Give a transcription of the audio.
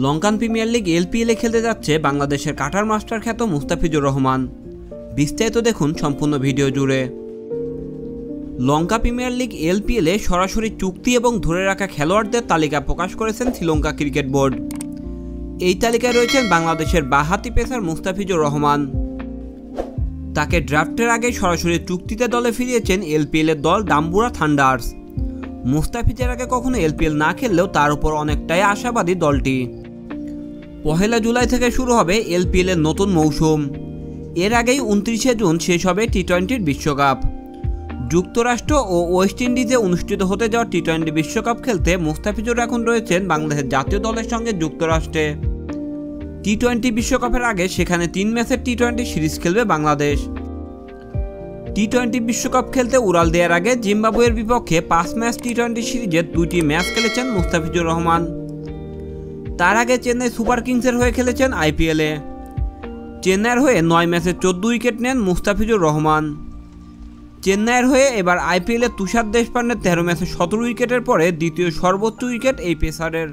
Lankan premier league এলপিএলে খেলতে যাচ্ছে বাংলাদেশের কাটার মাস্টার খ্যাত মুস্তাফিজুর রহমান। বিস্তারিত দেখুন সম্পূর্ণ ভিডিও জুড়ে। লঙ্কা প্রিমিয়ার লিগ এলপিএলে সরাসরি চুক্তি এবং ধরে রাখা খেলোয়াড়দের তালিকা প্রকাশ করেছেন শ্রীলঙ্কা ক্রিকেট বোর্ড। এই তালিকায় রয়েছেন বাংলাদেশের বাঁহাতি পেসার মুস্তাফিজুর রহমান। তাকে ড্রাফটের আগে সরাসরি চুক্তিতে দলে ফিরিয়েছেন এলপিএলের দল ডাম্বুরা থান্ডার্স। মুস্তাফিজের আগে কখনো এলপিএল না খেললেও তার উপর অনেকটাই আশাবাদী দলটি। 1 জুলাই থেকে শুরু হবে এলপিএলের নতুন মৌসুম। এর আগেই 29 জুন শেষ হবে টি-20 বিশ্বকাপ। যুক্তরাষ্ট্র ও ওয়েস্ট ইন্ডিজে অনুষ্ঠিত হতে যাওয়া টি-20 বিশ্বকাপ খেলতে মুস্তাফিজুর এখন রয়েছেন বাংলাদেশের জাতীয় দলের সঙ্গে যুক্তরাষ্ট্রে। টি-20 বিশ্বকাপের আগে সেখানে 3 ম্যাচের টি-20 সিরিজ খেলবে বাংলাদেশ। টি-20 বিশ্বকাপ খেলতে উড়াল দেওয়ার আগে জিম্বাবুয়ের বিপক্ষে 5 ম্যাচ টি-20 সিরিজের 2টি ম্যাচ খেলেছেন মুস্তাফিজুর রহমান। তার আগে চেন্নাই সুপার কিংসের হয়ে খেলেছেন আইপিএলে। চেন্নাইয়ের হয়ে 9 ম্যাচে 14 উইকেট নেন মুস্তাফিজুর রহমান। চেন্নাইয়ের হয়ে এবার আইপিএলে তুষার দেশপান্ডের 13 ম্যাচে 17 উইকেটের পরে দ্বিতীয় সর্বোচ্চ উইকেট এই পেসারের।